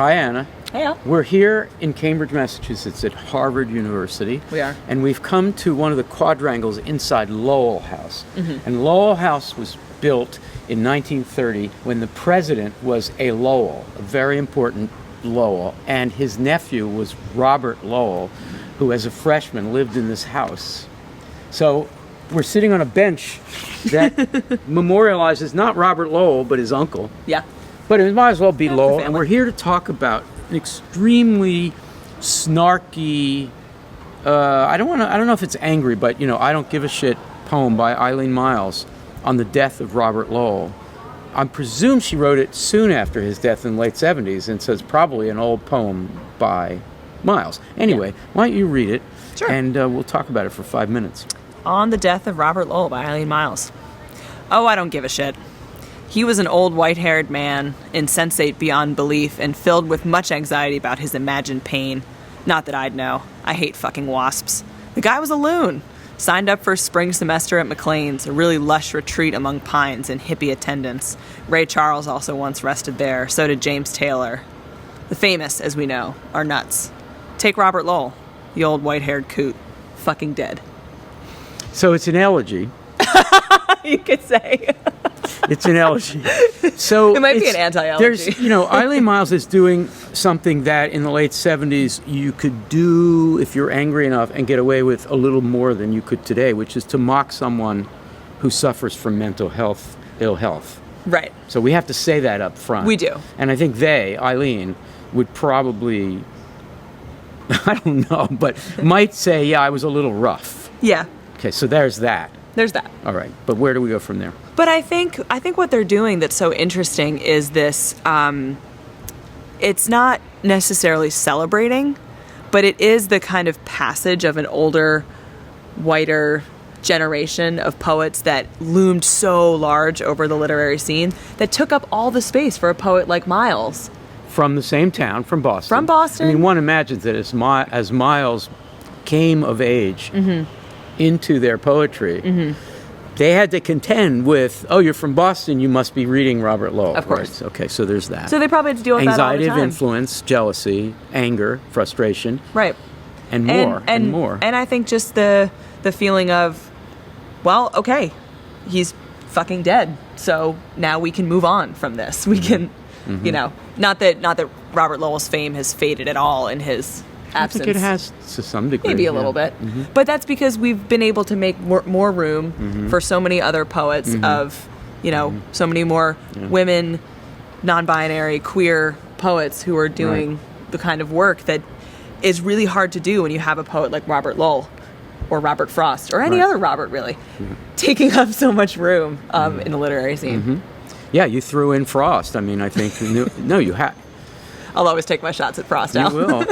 Hi, Anna. Hey, Al. We're here in Cambridge, Massachusetts at Harvard University. We are. And we've come to one of the quadrangles inside Lowell House. Mm-hmm. And Lowell House was built in 1930 when the president was a Lowell, a very important Lowell. And his nephew was Robert Lowell, who as a freshman lived in this house. So we're sitting on a bench that memorializes not Robert Lowell, but his uncle. Yeah. But it might as well be Yeah, Lowell, the and we're here to talk about an extremely snarky, I don't know if it's angry, but I don't give a shit poem by Eileen Myles on the death of Robert Lowell. I presume she wrote it soon after his death in the late 70s, and so it's probably an old poem by Myles. Anyway, why don't you read it, Sure. and we'll talk about it for 5 minutes. On the Death of Robert Lowell by Eileen Myles. Oh, I don't give a shit. He was an old white-haired man, insensate beyond belief, and filled with much anxiety about his imagined pain. Not that I'd know. I hate fucking wasps. The guy was a loon. Signed up for a spring semester at McLean's, a really lush retreat among pines and hippie attendants. Ray Charles also once rested there. So did James Taylor. The famous, as we know, are nuts. Take Robert Lowell, the old white-haired coot. Fucking dead. So it's an elegy. You could say. It's an elegy. So it might be an anti-elegy. Eileen Myles is doing something that in the late 70s you could do if you're angry enough and get away with a little more than you could today, which is to mock someone who suffers from mental ill health. Right. So we have to say that up front. We do. And I think Eileen, would probably, I don't know, but might say, yeah, I was a little rough. Yeah. Okay, so there's that. There's that. All right, but where do we go from there? But I think what they're doing that's so interesting is this, it's not necessarily celebrating, but it is the kind of passage of an older, whiter generation of poets that loomed so large over the literary scene that took up all the space for a poet like Myles. From the same town, from Boston. From Boston. I mean, one imagines that as Myles came of age into their poetry, they had to contend with, oh, you're from Boston, you must be reading Robert Lowell. Of course. Right? Okay, so there's that. So they probably had to deal with that all the anxiety time. of influence, jealousy, anger, frustration. Right. And more, and more. And I think just the feeling of, well, okay, he's fucking dead, so now we can move on from this. We can, not that Robert Lowell's fame has faded at all in his absence. I think it has to some degree. Maybe a little bit. But that's because we've been able to make more room for so many other poets of, so many more women, non-binary, queer poets who are doing the kind of work that is really hard to do when you have a poet like Robert Lowell or Robert Frost or any other Robert, really, taking up so much room in the literary scene. Yeah, you threw in Frost. I mean, I think, no, you have. I'll always take my shots at Frost, Al. You will.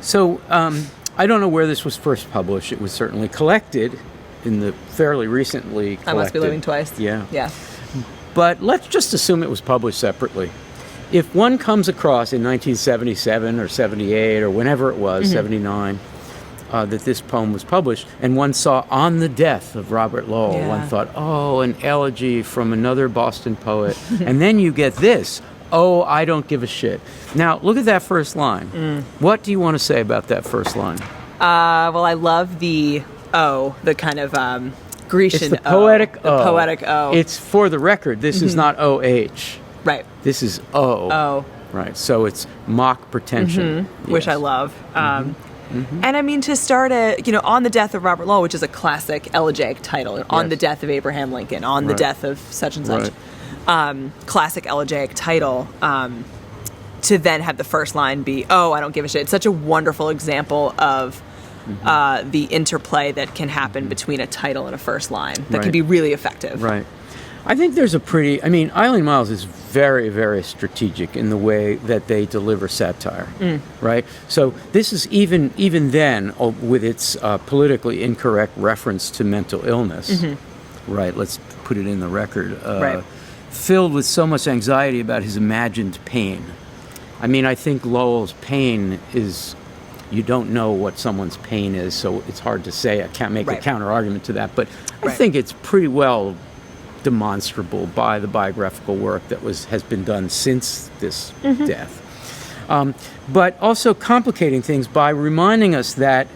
So, I don't know where this was first published. It was certainly collected in the fairly recently collected. I Must Be Living Twice. Yeah. Yeah. But let's just assume it was published separately. If one comes across in 1977 or 78 or whenever it was, 79, that this poem was published, and one saw On the Death of Robert Lowell, one thought, oh, an elegy from another Boston poet. And then you get this, oh, I don't give a shit. Now, look at that first line. What do you want to say about that first line? Well, I love the kind of Grecian It's the poetic O. O. The poetic O. It's, for the record, this is not O-H. Right. This is O. O. Right, so it's mock pretension. Which I love. And I mean, to start On the Death of Robert Lowell, which is a classic elegiac title, On the Death of Abraham Lincoln, On the Death of such and such. Classic elegiac title, to then have the first line be, oh, I don't give a shit. It's such a wonderful example of the interplay that can happen between a title and a first line that can be really effective. Right. I think there's Eileen Myles is very, very strategic in the way that they deliver satire, right? So this is even then, with its politically incorrect reference to mental illness, right? Let's put it in the record. Filled with so much anxiety about his imagined pain. I mean, I think Lowell's pain is, you don't know what someone's pain is, so it's hard to say. I can't make a counter argument to that, but I think it's pretty well demonstrable by the biographical work that has been done since this death. But also complicating things by reminding us that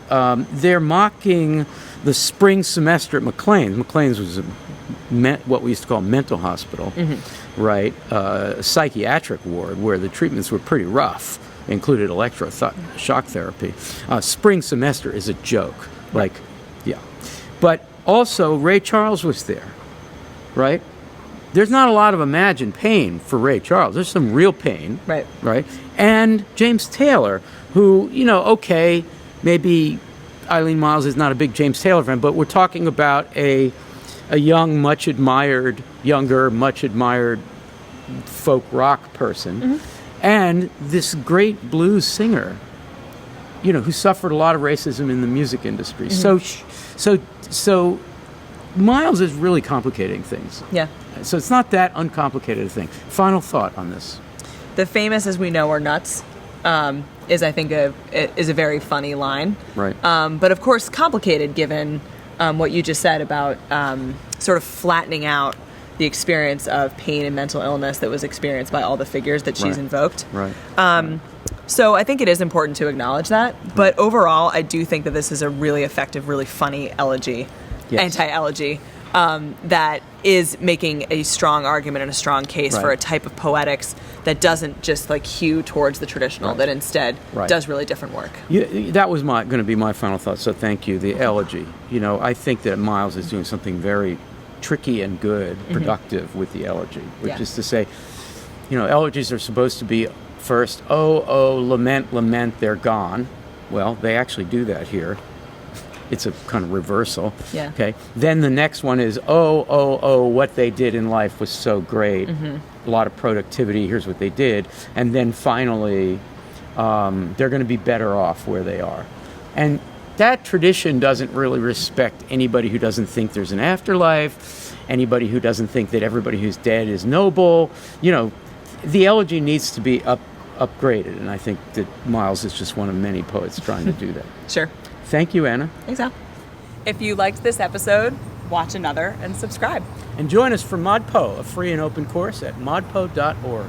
they're mocking the spring semester at McLean's. McLean's was what we used to call a mental hospital, right? A psychiatric ward where the treatments were pretty rough, included electroshock therapy. Spring semester is a joke, yeah. But also Ray Charles was there, right? There's not a lot of imagined pain for Ray Charles. There's some real pain, right? And James Taylor, who, okay, maybe Eileen Myles is not a big James Taylor fan, but we're talking about a young, much admired folk rock person, and this great blues singer, who suffered a lot of racism in the music industry. So Myles is really complicating things. Yeah. So it's not that uncomplicated a thing. Final thought on this. The famous as we know are nuts. Is I think a very funny line, right? But of course complicated given what you just said about sort of flattening out the experience of pain and mental illness that was experienced by all the figures that she's invoked. Right. So I think it is important to acknowledge that. But overall, I do think that this is a really effective, really funny elegy, anti-elegy, that is making a strong argument and a strong case for a type of poetics that doesn't just hew towards the traditional, that instead does really different work. That was going to be my final thought, so thank you. The elegy. I think that Myles is doing something very tricky and good, productive with the elegy, which is to say, elegies are supposed to be first, oh, lament, lament, they're gone. Well, they actually do that here. It's a kind of reversal. Yeah. Okay. Then the next one is, oh, what they did in life was so great. A lot of productivity. Here's what they did. And then finally, they're going to be better off where they are. And that tradition doesn't really respect anybody who doesn't think there's an afterlife, anybody who doesn't think that everybody who's dead is noble. The elegy needs to be upgraded. And I think that Myles is just one of many poets trying to do that. Sure. Thank you, Anna. Thanks, Al. If you liked this episode, watch another and subscribe. And join us for ModPo, a free and open course at modpo.org.